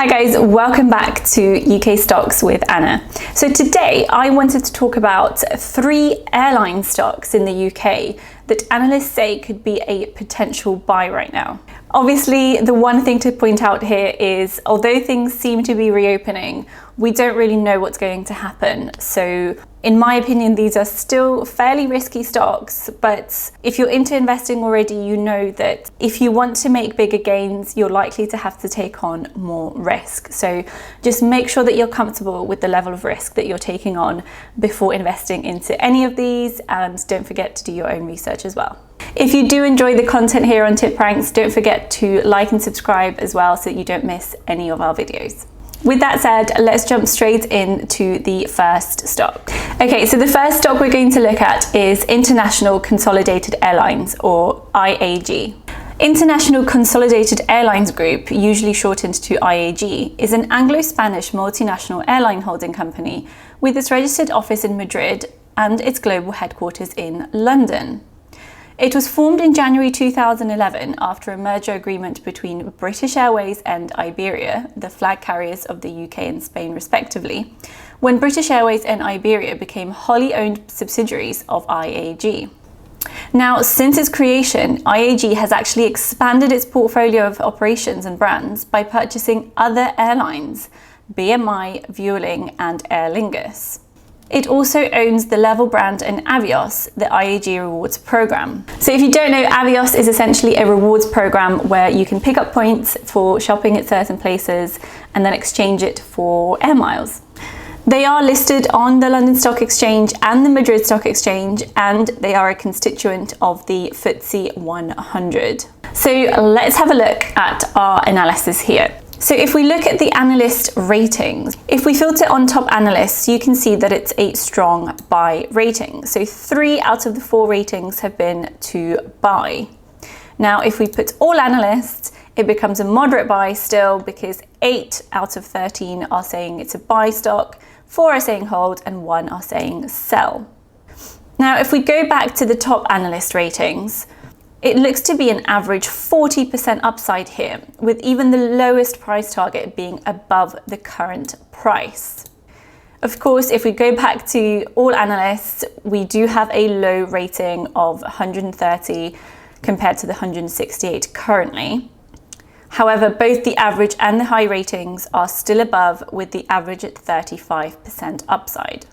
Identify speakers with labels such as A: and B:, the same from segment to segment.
A: Hi guys, welcome back to UK Stocks with Anna. So today I wanted to talk about 3 airline stocks in the UK that analysts say could be a potential buy right now. Obviously, the one thing to point out here is although things seem to be reopening, we don't really know what's going to happen. So in my opinion, these are still fairly risky stocks, but if you're into investing already, you know that if you want to make bigger gains, you're likely to have to take on more risk. So just make sure that you're comfortable with the level of risk that you're taking on before investing into any of these, and don't forget to do your own research as well. If you do enjoy the content here on TipRanks, don't forget to like and subscribe as well so that you don't miss any of our videos. With that said, let's jump straight into the first stock. Okay, so the first stock we're going to look at is International Consolidated Airlines, or IAG. International Consolidated Airlines Group, usually shortened to IAG, is an Anglo-Spanish multinational airline holding company with its registered office in Madrid and its global headquarters in London. It was formed in January 2011 after a merger agreement between British Airways and Iberia, the flag carriers of the UK and Spain respectively, when British Airways and Iberia became wholly owned subsidiaries of IAG. Now, since its creation, IAG has actually expanded its portfolio of operations and brands by purchasing other airlines, BMI, Vueling and Aer Lingus. It also owns the Level brand and Avios, the IAG Rewards program. So if you don't know, Avios is essentially a rewards program where you can pick up points for shopping at certain places and then exchange it for air miles. They are listed on the London Stock Exchange and the Madrid Stock Exchange, and they are a constituent of the FTSE 100. So let's have a look at our analysis here. So if we look at the analyst ratings, if we filter on top analysts, you can see that it's a strong buy rating. So 3 out of the 4 ratings have been to buy. Now, if we put all analysts, it becomes a moderate buy still because 8 out of 13 are saying it's a buy stock, 4 are saying hold, and 1 are saying sell. Now, if we go back to the top analyst ratings, it looks to be an average 40% upside here, with even the lowest price target being above the current price. Of course, if we go back to all analysts, we do have a low rating of 130 compared to the 168 currently. However, both the average and the high ratings are still above, with the average at 35% upside.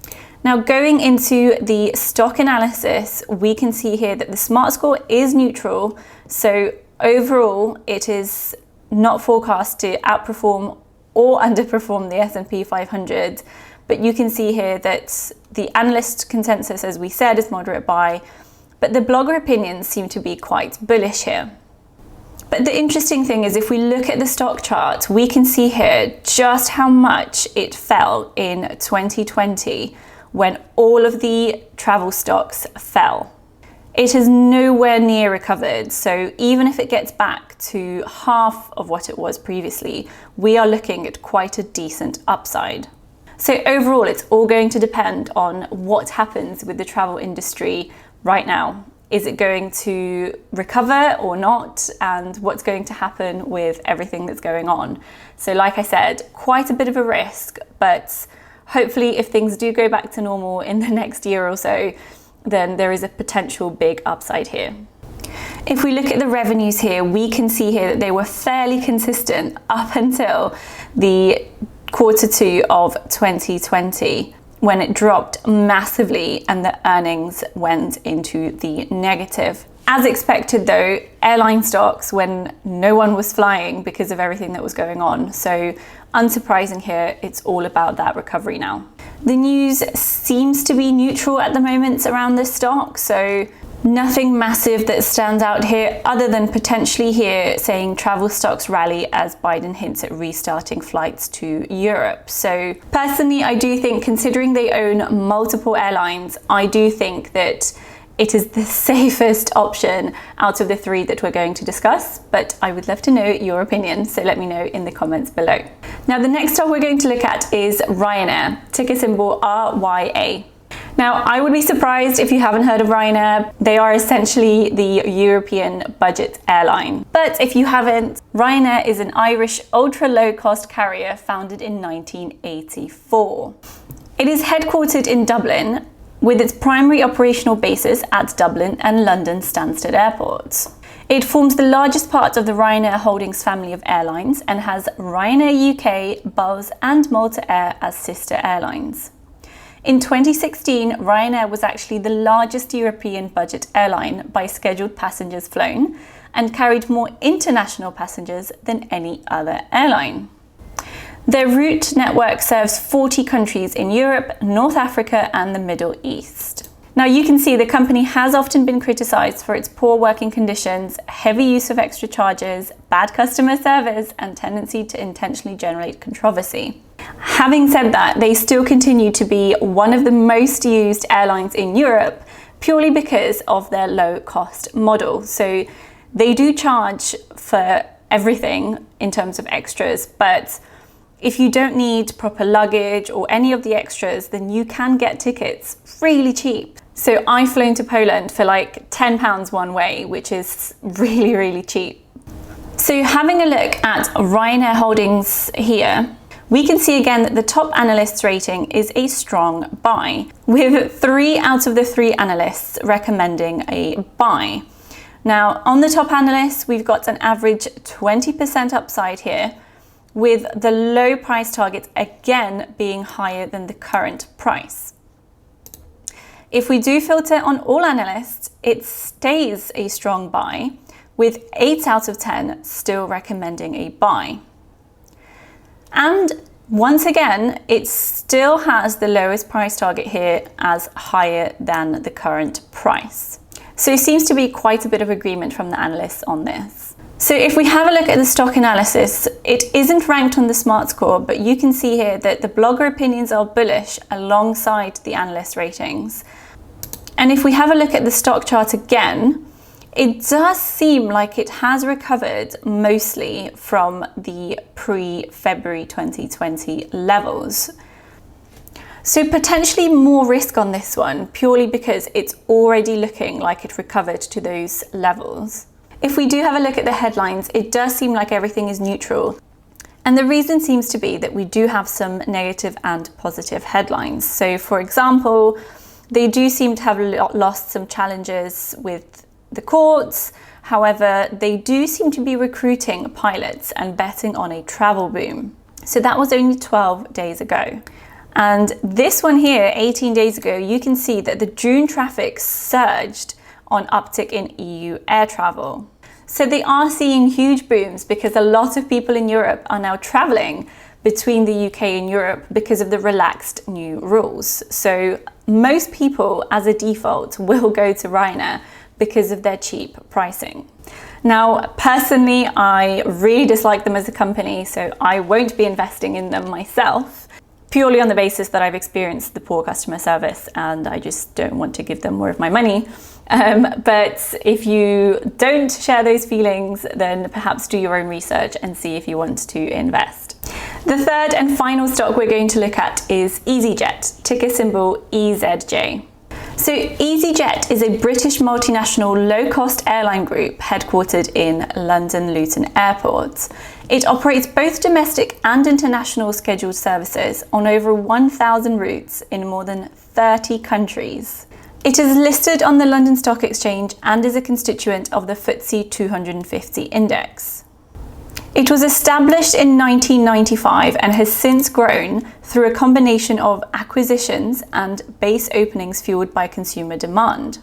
A: Now, going into the stock analysis, we can see here that the SMART score is neutral. So overall, it is not forecast to outperform or underperform the S&P 500. But you can see here that the analyst consensus, as we said, is moderate buy, but the blogger opinions seem to be quite bullish here. But the interesting thing is, if we look at the stock chart, we can see here just how much it fell in 2020 when all of the travel stocks fell. It has nowhere near recovered. So even if it gets back to half of what it was previously, we are looking at quite a decent upside. So overall, it's all going to depend on what happens with the travel industry right now. Is it going to recover or not? And what's going to happen with everything that's going on? So like I said, quite a bit of a risk, but hopefully if things do go back to normal in the next year or so, then there is a potential big upside here. If we look at the revenues here, we can see here that they were fairly consistent up until the Q2 of 2020. When it dropped massively and the earnings went into the negative. As expected though, airline stocks when no one was flying because of everything that was going on. So unsurprising here, it's all about that recovery now. The news seems to be neutral at the moment around this stock, so nothing massive that stands out here other than potentially here saying travel stocks rally as Biden hints at restarting flights to Europe. So personally, I do think, considering they own multiple airlines, I do think that it is the safest option out of the 3 that we're going to discuss, but I would love to know your opinion, so let me know in the comments below. Now, the next stock we're going to look at is Ryanair, ticker symbol RYA. Now, I would be surprised if you haven't heard of Ryanair. They are essentially the European budget airline. But if you haven't, Ryanair is an Irish ultra low-cost carrier founded in 1984. It is headquartered in Dublin, with its primary operational bases at Dublin and London Stansted airports. It forms the largest part of the Ryanair Holdings family of airlines and has Ryanair UK, Buzz and Malta Air as sister airlines. In 2016, Ryanair was actually the largest European budget airline by scheduled passengers flown and carried more international passengers than any other airline. Their route network serves 40 countries in Europe, North Africa and the Middle East. Now you can see the company has often been criticised for its poor working conditions, heavy use of extra charges, bad customer service and tendency to intentionally generate controversy. Having said that, they still continue to be one of the most used airlines in Europe purely because of their low-cost model. So they do charge for everything in terms of extras, but if you don't need proper luggage or any of the extras, then you can get tickets really cheap. So I've flown to Poland for like £10 one way, which is really, really cheap. So having a look at Ryanair Holdings here, we can see again that the top analysts rating is a strong buy, with 3 out of the 3 analysts recommending a buy. Now, on the top analysts, we've got an average 20% upside here, with the low price target again being higher than the current price. If we do filter on all analysts, it stays a strong buy, with 8 out of 10 still recommending a buy. And once again, it still has the lowest price target here as higher than the current price. So it seems to be quite a bit of agreement from the analysts on this. So if we have a look at the stock analysis, it isn't ranked on the Smart Score, but you can see here that the blogger opinions are bullish alongside the analyst ratings. And if we have a look at the stock chart again, it does seem like it has recovered mostly from the pre-February 2020 levels. So potentially more risk on this one, purely because it's already looking like it recovered to those levels. If we do have a look at the headlines, it does seem like everything is neutral. And the reason seems to be that we do have some negative and positive headlines. So for example, they do seem to have lost some challenges with the courts. However, they do seem to be recruiting pilots and betting on a travel boom. So that was only 12 days ago. And this one here, 18 days ago, you can see that the June traffic surged on uptick in EU air travel. So they are seeing huge booms because a lot of people in Europe are now traveling between the UK and Europe because of the relaxed new rules. So most people, as a default, will go to Ryanair because of their cheap pricing. Now, personally, I really dislike them as a company, so I won't be investing in them myself, purely on the basis that I've experienced the poor customer service and I just don't want to give them more of my money. But if you don't share those feelings, then perhaps do your own research and see if you want to invest. The third and final stock we're going to look at is EasyJet, ticker symbol EZJ. So EasyJet is a British multinational low-cost airline group headquartered in London Luton Airport. It operates both domestic and international scheduled services on over 1,000 routes in more than 30 countries. It is listed on the London Stock Exchange and is a constituent of the FTSE 250 index. It was established in 1995 and has since grown through a combination of acquisitions and base openings fueled by consumer demand.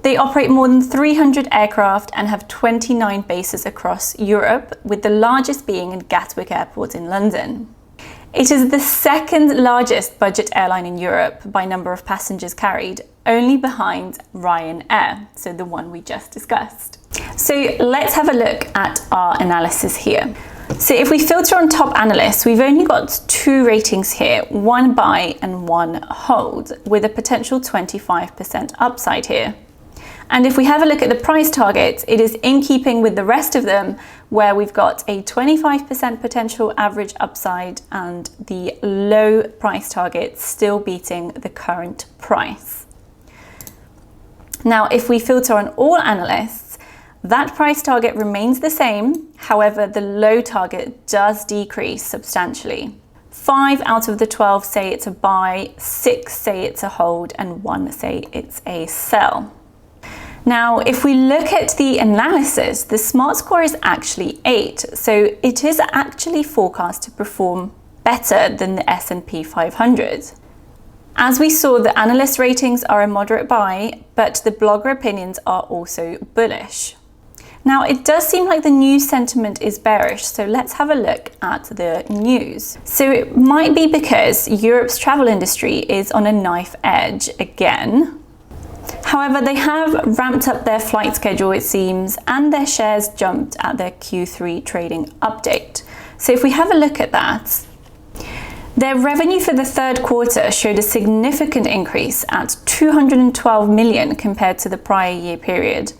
A: They operate more than 300 aircraft and have 29 bases across Europe, with the largest being in Gatwick Airport in London. It is the second largest budget airline in Europe by number of passengers carried, only behind Ryanair, so the one we just discussed. So let's have a look at our analysis here. So if we filter on top analysts, we've only got 2 ratings here, 1 buy and 1 hold, with a potential 25% upside here. And if we have a look at the price targets, it is in keeping with the rest of them, where we've got a 25% potential average upside and the low price target still beating the current price. Now, if we filter on all analysts, that price target remains the same. However, the low target does decrease substantially. 5 out of the 12 say it's a buy, 6 say it's a hold, and 1 say it's a sell. Now, if we look at the analysis, the smart score is actually 8, so it is actually forecast to perform better than the S&P 500. As we saw, the analyst ratings are a moderate buy, but the blogger opinions are also bullish. Now, it does seem like the news sentiment is bearish, so let's have a look at the news. So it might be because Europe's travel industry is on a knife edge again. However, they have ramped up their flight schedule, it seems, and their shares jumped at their Q3 trading update. So if we have a look at that, their revenue for the third quarter showed a significant increase at 212 million compared to the prior year period.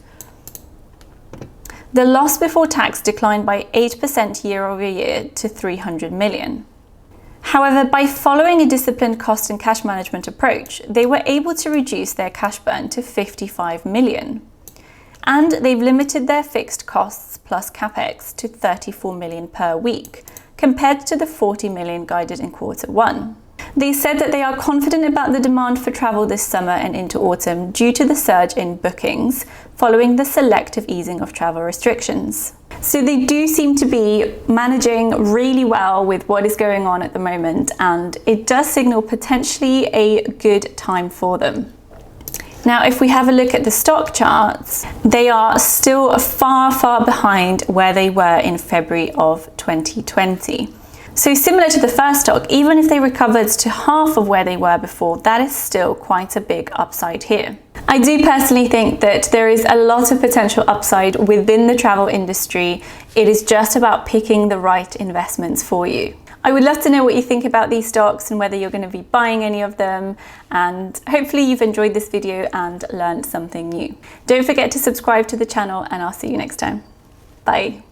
A: The loss before tax declined by 8% year over year to 300 million. However, by following a disciplined cost and cash management approach, they were able to reduce their cash burn to 55 million. And they've limited their fixed costs plus capex to 34 million per week, compared to the 40 million guided in quarter one. They said that they are confident about the demand for travel this summer and into autumn due to the surge in bookings following the selective easing of travel restrictions. So they do seem to be managing really well with what is going on at the moment, and it does signal potentially a good time for them. Now, if we have a look at the stock charts, they are still far behind where they were in February of 2020. So similar to the first stock, even if they recovered to half of where they were before, that is still quite a big upside here. I do personally think that there is a lot of potential upside within the travel industry. It is just about picking the right investments for you. I would love to know what you think about these stocks and whether you're going to be buying any of them. And hopefully you've enjoyed this video and learned something new. Don't forget to subscribe to the channel, and I'll see you next time. Bye.